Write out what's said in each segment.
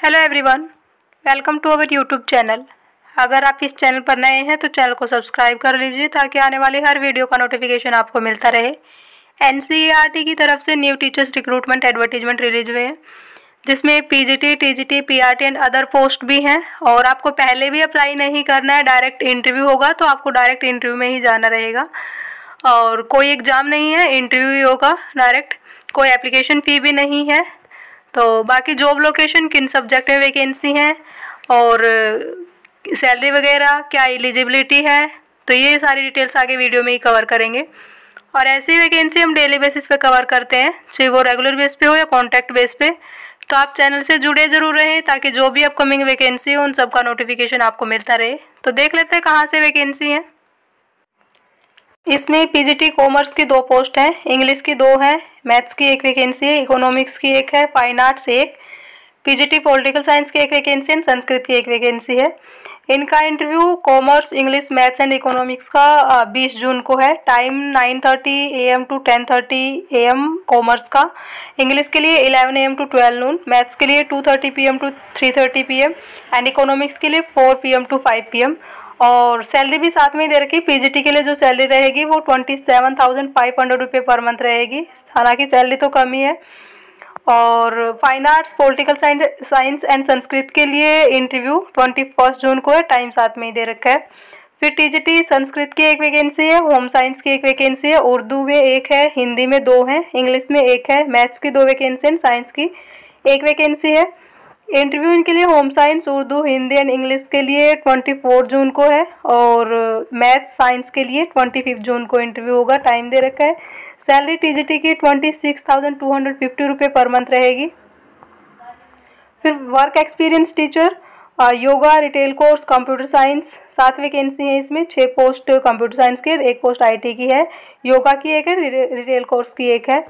Hello everyone, welcome to our YouTube channel. अगर आप इस चैनल पर नए हैं तो चैनल को सब्सक्राइब कर लीजिए ताकि आने वाली हर वीडियो का नोटिफिकेशन आपको मिलता रहे। एनसीईआरटी की तरफ से new teachers recruitment advertisement release हुए हैं, जिसमें PGT, TGT, PRT and other post भी हैं। और आपको पहले भी अप्लाई नहीं करना है, डायरेक्ट इंटरव्यू होगा, तो आपको डायरेक्ट इंटरव्यू में ही जाना रहेगा और कोई एग्ज़ाम नहीं है, इंटरव्यू ही होगा डायरेक्ट। कोई एप्लीकेशन फ़ी भी नहीं है। तो बाकी जॉब लोकेशन, किन सब्जेक्ट में वैकेंसी है और सैलरी वगैरह, क्या एलिजिबिलिटी है, तो ये सारी डिटेल्स आगे वीडियो में ही कवर करेंगे। और ऐसी वैकेंसी हम डेली बेसिस पे कवर करते हैं, चाहे वो रेगुलर बेस पे हो या कॉन्टैक्ट बेस पे। तो आप चैनल से जुड़े ज़रूर रहें ताकि जो भी अपकमिंग वैकेंसी हो उन सब का नोटिफिकेशन आपको मिलता रहे। तो देख लेते हैं कहाँ से वैकेंसी है। इसमें पीजीटी कॉमर्स की 2 पोस्ट हैं, इंग्लिश की 2 हैं, मैथ्स की 1 वैकेंसी है, इकोनॉमिक्स की 1 है, fine arts 1, PGT political science की 1 वैकेंसी है, संस्कृत की 1 वैकेंसी है। इनका interview commerce, English, maths and economics का 20 जून को है। Time 9:30 AM to 10:30 AM commerce का, इंग्लिश के लिए 11 AM टू 12 noon, मैथ्स के लिए 2:30 PM to 3:30 PM and economics के लिए 4 PM टू 5 PM। और सैलरी भी साथ में ही दे रखी। पीजीटी के लिए जो सैलरी रहेगी वो 27,500 रुपये पर मंथ रहेगी, हालांकि सैलरी तो कम ही है। और fine arts, political science and Sanskrit के लिए इंटरव्यू 21 जून को है, टाइम साथ में ही दे रखा है। फिर टीजीटी संस्कृत की 1 वैकेंसी है, होम साइंस की 1 वैकेंसी है, उर्दू में 1 है, हिंदी में 2 है, इंग्लिश में 1 है, मैथ्स की 2 वैकेंसी है, साइंस की 1 वैकेंसी है। इंटरव्यू इनके लिए home science, Urdu, Hindi and English के लिए 24 जून को है और मैथ साइंस के लिए 25 जून को इंटरव्यू होगा, टाइम दे रखा है। सैलरी टीजीटी की 26,250 रुपये पर मंथ रहेगी। फिर work experience teacher, yoga, retail course, computer science, 7 vacancy है इसमें, 6 पोस्ट कंप्यूटर साइंस की, 1 पोस्ट आईटी की है, योगा की 1 है, रिटेल कोर्स की 1 है।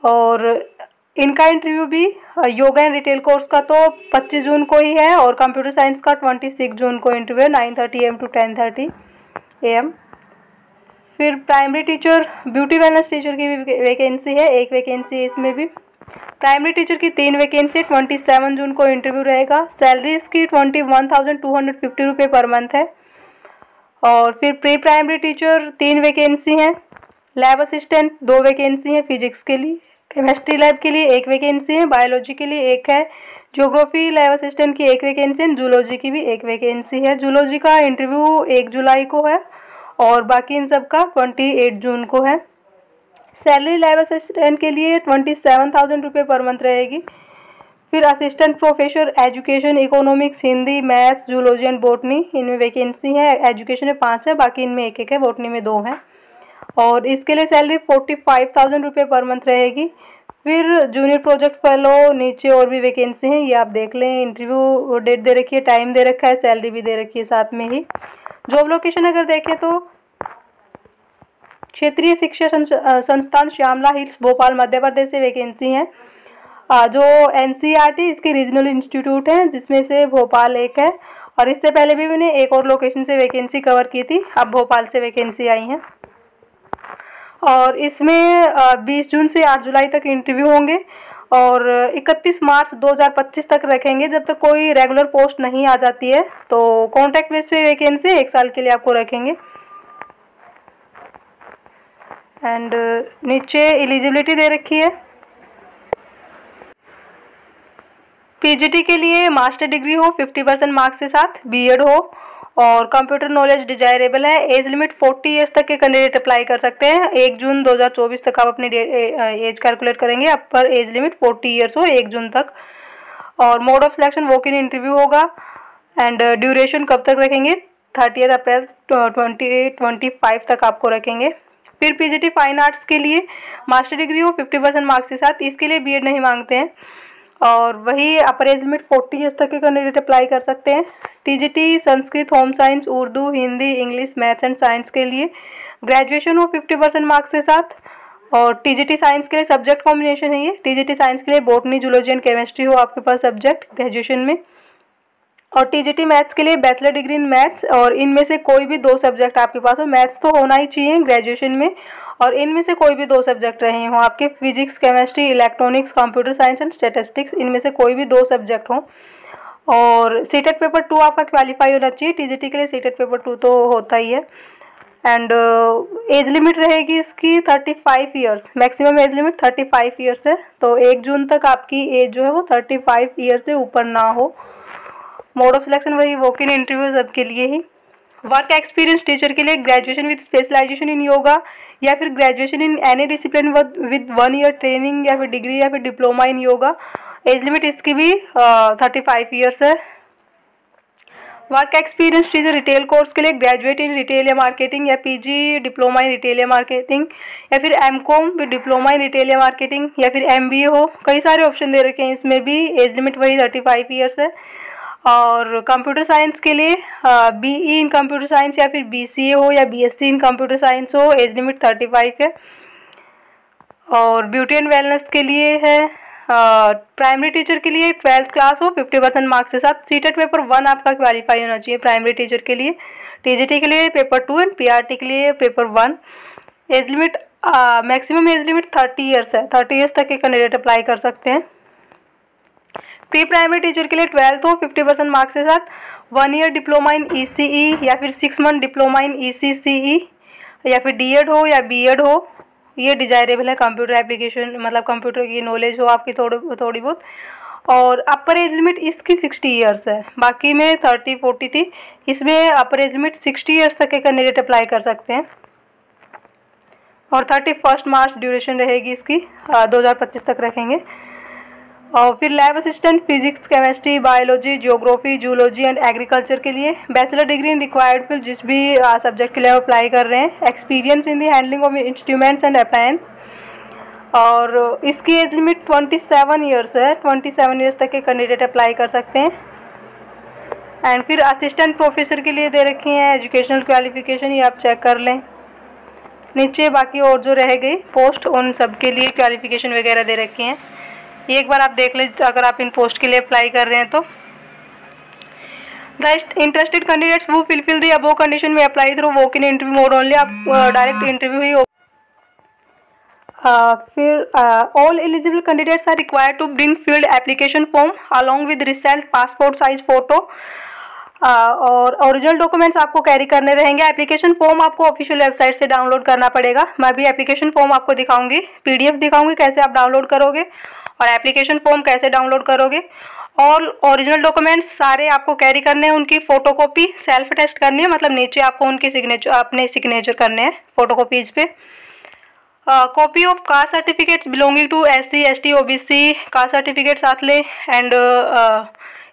और इनका इंटरव्यू भी योगा एंड रिटेल कोर्स का तो 25 जून को ही है और कंप्यूटर साइंस का 26 जून को इंटरव्यू है, 9:30 AM टू 10:30 AM। फिर primary teacher, beauty wellness teacher की भी वैकेंसी है, 1 वैकेंसी है इसमें भी। प्राइमरी टीचर की 3 वैकेंसी, 27 जून को इंटरव्यू रहेगा। सैलरी इसकी 21,250 रुपये पर मंथ है। और फिर प्री प्राइमरी टीचर 3 वैकेंसी हैं, लैब असिस्टेंट 2 वैकेंसी हैं फिजिक्स के लिए, केमिस्ट्री लैब के लिए 1 वैकेंसी है, बायोलॉजी के लिए 1 है, ज्योग्राफी लैब असिस्टेंट की 1 वैकेंसी है, जूलॉजी की भी 1 वैकेंसी है। जूलॉजी का इंटरव्यू 1 जुलाई को है और बाकी इन सब का 28 जून को है। सैलरी लैब असिस्टेंट के लिए 27,000 रुपये पर मंथ रहेगी। फिर assistant professor education, economics, Hindi, maths, zoology and botany, इनमें वैकेंसी है। एजुकेशन में 5 है, बाकी इनमें 1 है, बॉटनी में 2 है। और इसके लिए सैलरी 45,000 रुपये पर मंथ रहेगी। फिर जूनियर प्रोजेक्ट फेलो, नीचे और भी वैकेंसी हैं, ये आप देख लें। इंटरव्यू डेट दे रखी है, टाइम दे रखा है, सैलरी भी दे रखी है साथ में ही। जॉब लोकेशन अगर देखें तो क्षेत्रीय शिक्षा संस्थान श्यामला हिल्स, भोपाल, मध्य प्रदेश से वैकेंसी है। जो एनसीईआरटी इसके रीजनल इंस्टीट्यूट है, जिसमें से भोपाल 1 है और इससे पहले भी मैंने एक और लोकेशन से वैकेंसी कवर की थी, अब भोपाल से वैकेंसी आई है। और इसमें 20 जून से 8 जुलाई तक इंटरव्यू होंगे और 31 मार्च 2025 तक रखेंगे, जब तक कोई रेगुलर पोस्ट नहीं आ जाती है। तो कॉन्ट्रैक्ट बेस पे वैकेंसी 1 साल के लिए आपको रखेंगे। एंड नीचे एलिजिबिलिटी दे रखी है। पीजीटी के लिए मास्टर डिग्री हो 50% मार्क्स के साथ, बीएड हो और कंप्यूटर नॉलेज डिजायरेबल है। एज लिमिट 40 ईयर्स तक के कैंडिडेट अप्लाई कर सकते हैं। 1 जून 2024 तक आप अपनी एज कैलकुलेट करेंगे, आप पर एज लिमिट 40 ईयर्स हो 1 जून तक। और mode of selection walk in interview होगा। एंड ड्यूरेशन कब तक रखेंगे, 30 अप्रैल 2025 तक आपको रखेंगे। फिर पीजीटी फाइन आर्ट्स के लिए मास्टर डिग्री हो 50% मार्क्स के साथ, इसके लिए बीएड नहीं मांगते हैं और वही अपर एज लिमिट 40 ईयर्स तक के कैंडिडेट अप्लाई कर सकते हैं। TGT Sanskrit, home science, Urdu, Hindi, English, maths and science के लिए ग्रेजुएशन हो 50% मार्क्स के साथ। और टीजीटी साइंस के लिए सब्जेक्ट कॉम्बिनेशन है ये, टीजीटी साइंस के लिए बॉटनी, जूलॉजी एंड केमिस्ट्री हो आपके पास सब्जेक्ट ग्रेजुएशन में। और टीजीटी मैथ्स के लिए बैचलर डिग्री इन मैथ्स और इनमें से कोई भी 2 सब्जेक्ट आपके पास हो। मैथ्स तो होना ही चाहिए ग्रेजुएशन में और इनमें से कोई भी 2 सब्जेक्ट रहे हों आपके, physics, chemistry, electronics, computer science and statistics, इनमें से कोई भी 2 सब्जेक्ट हों। और सीटेट पेपर 2 आपका क्वालिफाई होना चाहिए। टीजीटी के लिए सीटेट पेपर 2 तो होता ही है। एंड एज लिमिट रहेगी इसकी 35 years, maximum age limit 35 years है। तो 1 जून तक आपकी एज जो है वो 35 ईयर्स से ऊपर ना हो। मोड ऑफ सिलेक्शन वही वॉक इन इंटरव्यू सबके लिए ही। वर्क एक्सपीरियंस टीचर के लिए ग्रेजुएशन विद स्पेशलाइजेशन इन योगा या फिर graduation in any discipline with 1 ear training या फिर डिग्री या फिर diploma in yoga. Age limit इसकी भी 35 ईयर्स है। Work experience teacher retail course के लिए ग्रेजुएट इन रिटेल या मार्केटिंग या पीजी डिप्लोमा इन रिटेल या मार्केटिंग या फिर MCom with diploma in retail या मार्केटिंग या फिर एमबीए हो। कई सारे ऑप्शन दे रखे हैं, इसमें भी एज लिमिट वही 35 ईयर्स है। और कंप्यूटर साइंस के लिए बीई इन कंप्यूटर साइंस या फिर बीसीए हो या बीएससी इन कंप्यूटर साइंस हो, एज लिमिट 35 है। और ब्यूटी एंड वेलनेस के लिए है प्राइमरी टीचर के लिए 12th क्लास हो 50% मार्क्स के साथ। सीटेट पेपर 1 आपका क्वालिफाई होना चाहिए प्राइमरी टीचर के लिए। टीजीटी के लिए पेपर 2 एंड पीआरटी के लिए paper 1। Age limit maximum age limit 30 years है। 30 ईयर्स तक के कैंडिडेट अप्लाई कर सकते हैं। प्री प्राइमरी टीचर के लिए 12th हो 50% मार्क्स के साथ, 1 ईयर डिप्लोमा इन ईसीई या फिर 6 मंथ डिप्लोमा इन ईसीसीई या फिर डीएड हो या बीएड हो, ये डिजायरेबल है। कंप्यूटर एप्लीकेशन मतलब कंप्यूटर की नॉलेज हो आपकी थोड़ी बहुत। और अपर एज लिमिट इसकी 60 ईयर्स है, बाकी में 30 40 थी, इसमें अपर एज लिमिट 60 ईयर्स तक के कैंडिडेट अप्लाई कर सकते हैं। और 31 मार्च ड्यूरेशन रहेगी इसकी, 2025 तक रखेंगे। और फिर lab assistant physics, chemistry, biology, geography, zoology and agriculture के लिए bachelor degree in required field जिस भी सब्जेक्ट के लिए अप्लाई कर रहे हैं। Experience in the handling of instruments and appliance, और इसकी एज लिमिट 27 ईयर्स है। 27 ईयर्स तक के कैंडिडेट अप्लाई कर सकते हैं। एंड फिर असिस्टेंट प्रोफेसर के लिए दे रखी हैं एजुकेशनल क्वालिफिकेशन, ये आप चेक कर लें। नीचे बाकी और जो रह गई पोस्ट उन सब के लिए क्वालिफिकेशन वगैरह दे रखी हैं, एक बार आप देख लीजिए अगर आप इन पोस्ट के लिए अप्लाई कर रहे हैं तो। द इंटरेस्टेड कैंडिडेट्स वो फिलफिल द अबव कंडीशन में apply through walk in interview mode only, आप डायरेक्ट इंटरव्यू ही हो। फिर all eligible candidates are required to bring filled application form along with recent passport size photo, और original documents आपको carry करने रहेंगे। Application form आपको ऑफिशियल वेबसाइट से डाउनलोड करना पड़ेगा। मैं भी एप्लीकेशन फॉर्म आपको दिखाऊंगी, पीडीएफ दिखाऊंगी कैसे आप डाउनलोड करोगे और एप्लीकेशन फॉर्म कैसे डाउनलोड करोगे। और ओरिजिनल डॉक्यूमेंट्स सारे आपको कैरी करने हैं, उनकी फोटोकॉपी सेल्फ टेस्ट करनी है, मतलब नीचे आपको उनकी सिग्नेचर अपने सिग्नेचर करने हैं फोटोकॉपीज पे। Copy of caste certificates belonging to SC ST OBC caste certificate साथ ले। And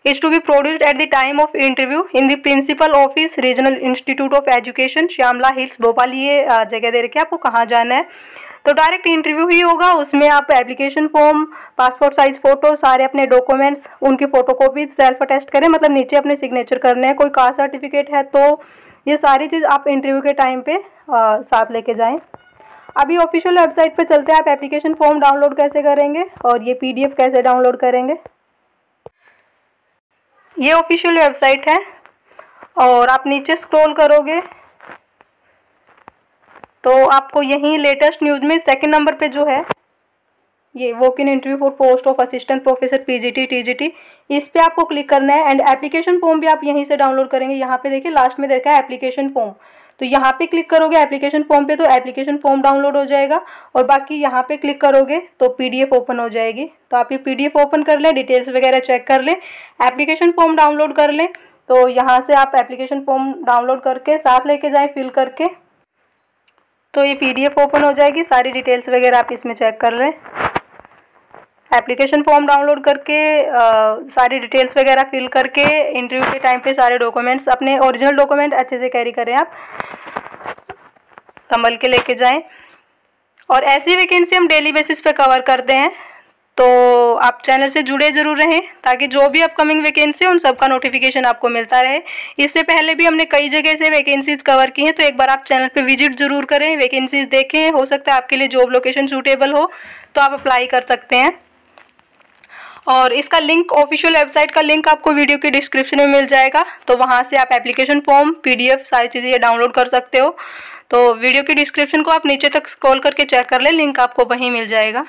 is to be produced at the time of interview in the principal office regional institute of education Shyamla Hills Bhopal. ये जगह दे रखी है आपको कहाँ जाना है। तो डायरेक्ट इंटरव्यू ही होगा, उसमें आप application form, passport size photo, सारे अपने डॉक्यूमेंट्स, उनकी फोटोकॉपी सेल्फ अटेस्ट करें, मतलब नीचे अपने सिग्नेचर करने हैं। कोई कास्ट सर्टिफिकेट है तो ये सारी चीज़ आप इंटरव्यू के टाइम पे साथ लेके जाएं। अभी ऑफिशियल वेबसाइट पे चलते हैं, आप एप्लीकेशन फॉर्म डाउनलोड कैसे करेंगे और ये PDF कैसे डाउनलोड करेंगे। ये ऑफिशियल वेबसाइट है और आप नीचे स्क्रॉल करोगे तो आपको यहीं लेटेस्ट न्यूज़ में सेकंड नंबर पे जो है ये walk in interview for post of assistant professor PGT TGT, इस पे आपको क्लिक करना है। एंड एप्लीकेशन फॉर्म भी आप यहीं से डाउनलोड करेंगे। यहाँ पे देखिए लास्ट में देखा है एप्लीकेशन फॉर्म, तो यहाँ पे क्लिक करोगे एप्लीकेशन फॉर्म पे तो एप्लीकेशन फॉर्म डाउनलोड हो जाएगा। और बाकी यहाँ पे क्लिक करोगे तो PDF ओपन हो जाएगी। तो आप ये PDF ओपन कर लें, डिटेल्स वगैरह चेक कर लें, एप्लीकेशन फॉर्म डाउनलोड कर लें। तो यहाँ से आप एप्लीकेशन फॉर्म डाउनलोड करके साथ लेके जाएँ फिल करके, तो ये PDF ओपन हो जाएगी। सारी डिटेल्स वगैरह आप इसमें चेक कर लें। एप्लीकेशन फॉर्म डाउनलोड करके सारी डिटेल्स वगैरह फिल करके इंटरव्यू के टाइम पे सारे डॉक्यूमेंट्स, अपने ओरिजिनल डॉक्यूमेंट अच्छे से कैरी करें, आप संभल के लेके जाएं। और ऐसी वैकेंसी हम डेली बेसिस पे कवर करते हैं, तो आप चैनल से जुड़े ज़रूर रहें ताकि जो भी अपकमिंग वैकेंसी है उन सब का नोटिफिकेशन आपको मिलता रहे। इससे पहले भी हमने कई जगह से वैकेंसीज कवर की हैं, तो एक बार आप चैनल पे विजिट ज़रूर करें, वैकेंसीज देखें, हो सकता है आपके लिए जॉब लोकेशन सूटेबल हो तो आप अप्लाई कर सकते हैं। और इसका लिंक, ऑफिशियल वेबसाइट का लिंक आपको वीडियो की डिस्क्रिप्शन में मिल जाएगा, तो वहाँ से आप एप्लीकेशन फॉर्म, PDF सारी चीज़ें ये डाउनलोड कर सकते हो। तो वीडियो की डिस्क्रिप्शन को आप नीचे तक स्क्रॉल करके चेक कर ले, लिंक आपको वहीं मिल जाएगा।